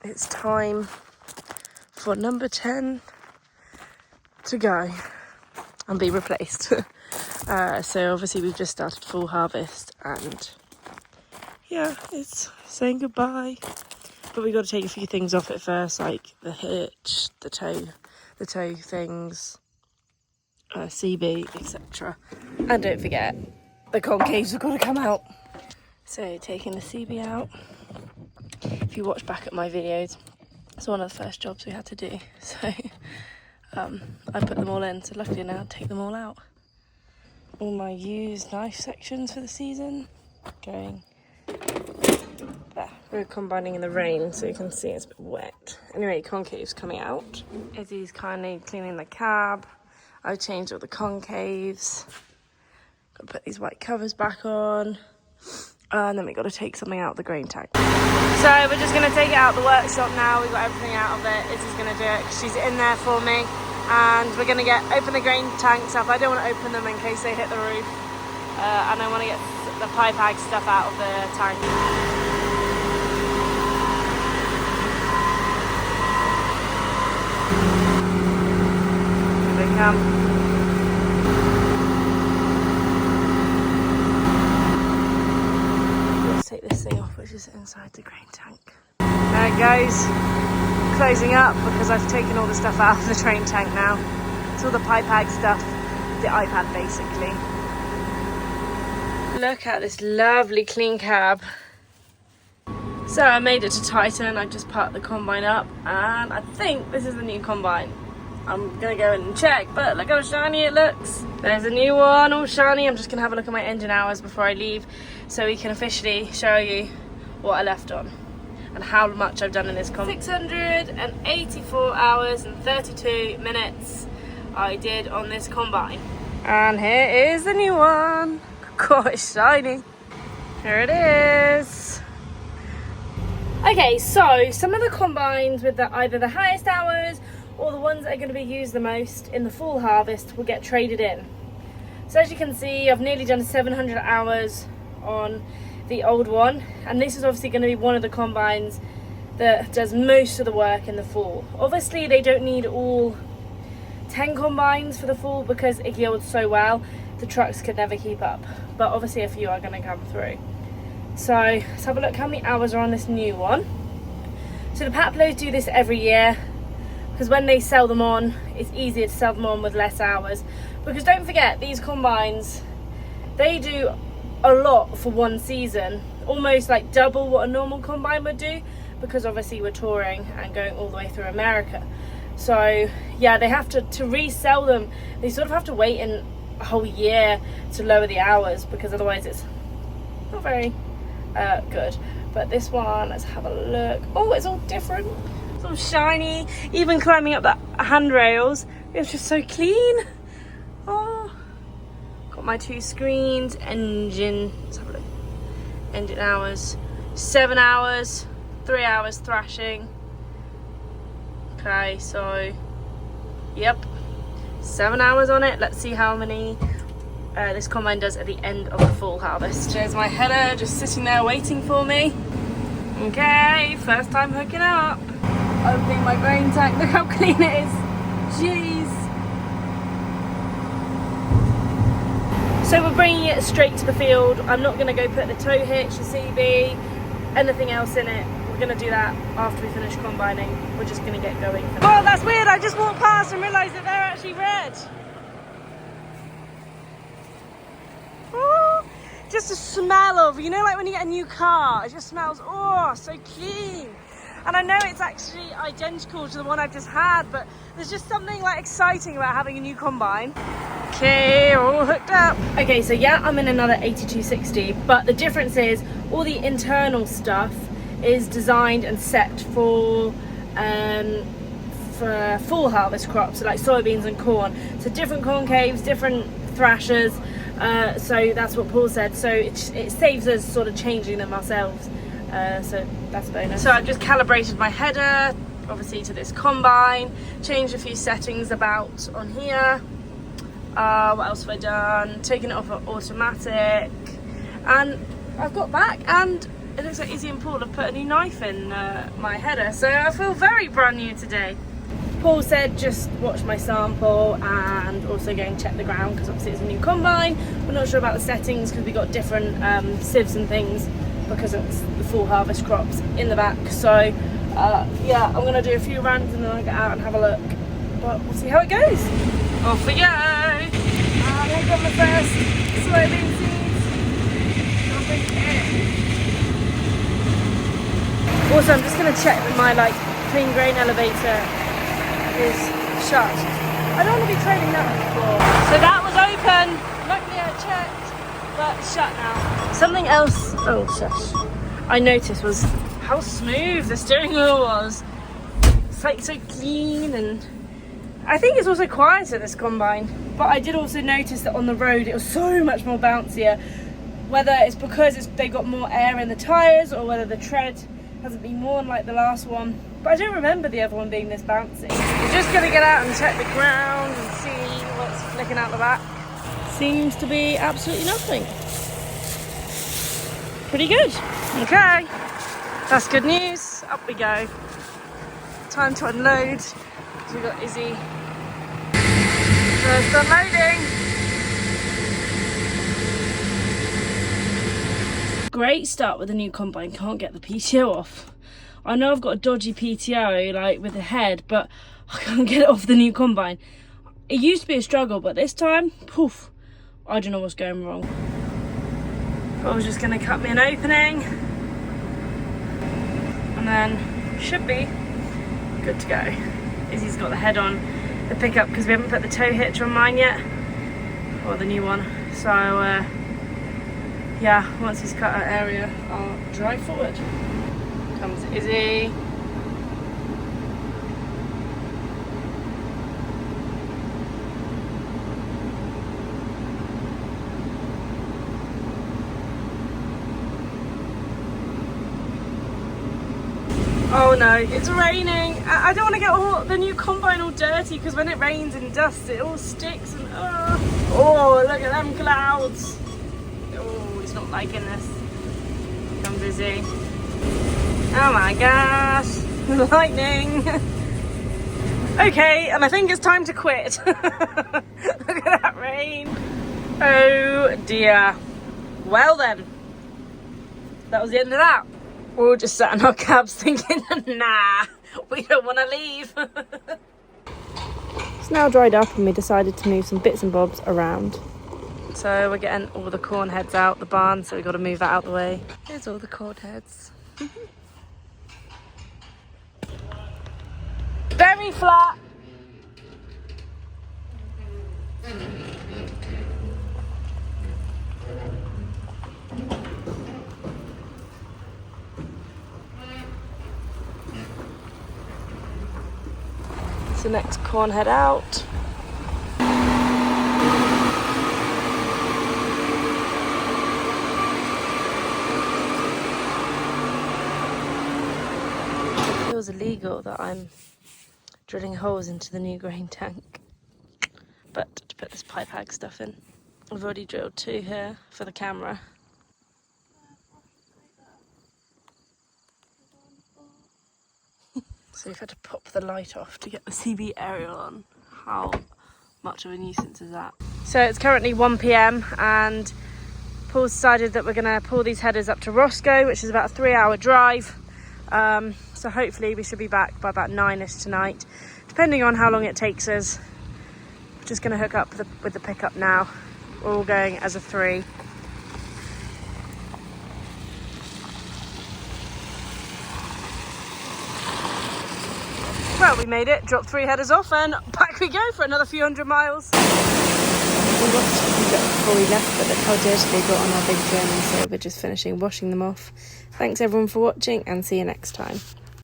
it's time for number 10 to go and be replaced. So obviously we've just started full harvest, and yeah, it's saying goodbye. But we got to take a few things off it first, like the hitch, the toe things, CB, etc. And don't forget, the concaves have got to come out. So taking the CB out. If you watch back at my videos, it's one of the first jobs we had to do. So I put them all in. So luckily now, take them all out. All my used knife sections for the season going there. We're combining in the rain, so you can see it's a bit wet. Anyway, concave's coming out. Izzy's kindly cleaning the cab. I've changed all the concaves. Got to put these white covers back on. And then we got to take something out of the grain tank. So we're just going to take it out of the workshop now. We've got everything out of it. Izzy's going to do it. She's in there for me. And we're going to open the grain tanks up. I don't want to open them in case they hit the roof. And I want to get the pipe bag stuff out of the tank. Here they come. Take this thing off, which is inside the grain tank. There it goes, closing up because I've taken all the stuff out of the train tank now. It's all the pipe bag stuff, the iPad basically. Look at this lovely clean cab. So I made it to Titan. I just parked the combine up, and I think this is the new combine. I'm gonna go in and check, but look how shiny it looks. There's a new one, all shiny. I'm just gonna have a look at my engine hours before I leave, so we can officially show you what I left on and how much I've done in this combine. 684 hours and 32 minutes I did on this combine. And here is the new one. God, it's shiny. Here it is. Okay, so some of the combines with either the highest hours or the ones that are going to be used the most in the full harvest will get traded in. So as you can see, I've nearly done 700 hours on the old one, and this is obviously going to be one of the combines that does most of the work in the fall. Obviously they don't need all 10 combines for the fall because it yields so well, the trucks could never keep up, but obviously a few are going to come through. So let's have a look how many hours are on this new one. So the Paplows do this every year, because when they sell them on, it's easier to sell them on with less hours. Because don't forget, these combines, they do a lot for one season, almost like double what a normal combine would do, because obviously we're touring and going all the way through America. So yeah, they have to resell them. They sort of have to wait in a whole year to lower the hours, because otherwise it's not very good. But this one, let's have a look. Oh, it's all different. It's all shiny. Even climbing up the handrails, it's just so clean. Oh, got my 2 screens. Engine, let's have a look. Engine hours, 7 hours, 3 hours thrashing. Okay, so yep, 7 hours on it. Let's see how many this combine does at the end of the full harvest. There's my header just sitting there waiting for me. Okay, first time hooking up. Opening my grain tank. Look how clean it is. Jeez. So we're bringing it straight to the field. I'm not going to go put the tow hitch, the CB, anything else in it. We're going to do that after we finish combining. We're just going to get going. Oh, that's weird. I just walked past and realised that they're actually red. Oh, just the smell of, you know, like when you get a new car, it just smells, oh, so clean. And I know it's actually identical to the one I've just had, but there's just something like exciting about having a new combine. Okay, all hooked up. Okay, so yeah, I'm in another 8260, but the difference is all the internal stuff is designed and set for full harvest crops, so like soybeans and corn. So different concaves, different thrashers. So that's what Paul said. So it saves us sort of changing them ourselves. So that's a bonus. So I've just calibrated my header, obviously, to this combine. Changed a few settings about on here. What else have I done? Taken it off of automatic. And I've got back and it looks like Issy and Paul have put a new knife in my header, so I feel very brand new today. Paul said just watch my sample and also go and check the ground because obviously it's a new combine. We're not sure about the settings because we got different sieves and things because it's the full harvest crops in the back. So yeah, I'm gonna do a few runs and then I'll get out and have a look. But we'll see how it goes. Off we go! I've got my first soybean seeds. Also, I'm just gonna check that my clean grain elevator is shut. I don't want to be trading that before. So that was open. Luckily I checked, but it's shut now. Something else, oh shush, I noticed was how smooth the steering wheel was. It's like so clean, and I think it's also quieter, this combine. But I did also notice that on the road it was so much more bouncier. Whether it's because they got more air in the tyres or whether the tread hasn't been worn like the last one. But I don't remember the other one being this bouncy. We're just gonna get out and check the ground and see what's flicking out the back. Seems to be absolutely nothing. Pretty good. Okay, that's good news. Up we go. Time to unload. So we've got Issy. First unloading. Great start with the new combine. Can't get the PTO off. I know I've got a dodgy PTO with the head, but I can't get it off the new combine. It used to be a struggle, but this time, poof, I don't know what's going wrong. I was just gonna cut me an opening and then should be good to go. Izzy's got the head on the pickup because we haven't put the tow hitch on mine yet, or the new one. So yeah, once he's cut our area, I'll drive forward. Comes Issy. Oh no, it's raining. I don't want to get the new combine all dirty because when it rains and dusts it all sticks and oh, look at them clouds. Oh, he's not liking this. Comes Issy. Oh my gosh, lightning. Okay, and I think it's time to quit. Look at that rain. Oh dear. Well then, that was the end of that. We're all just sat in our cabs thinking, nah, we don't want to leave. It's now dried up and we decided to move some bits and bobs around. So we're getting all the corn heads out the barn, so we've got to move that out the way. Here's all the corn heads. Very flat. It's the next corn head out. It feels illegal that I'm drilling holes into the new grain tank, but to put this pipe hag stuff in. I've already drilled 2 here for the camera. So we've had to pop the light off to get the CB aerial on. How much of a nuisance is that? So it's currently 1 PM and Paul's decided that we're going to pull these headers up to Roscoe, which is about a 3-hour drive. So hopefully we should be back by about 9ish tonight, depending on how long it takes us. We're just going to hook up with the pickup now. We're all going as a 3. Well, we made it, dropped 3 headers off and back we go for another few hundred miles. We watched the pickup before we left, but look how dirty they got on our big journey, so we're just finishing washing them off. Thanks everyone for watching and see you next time.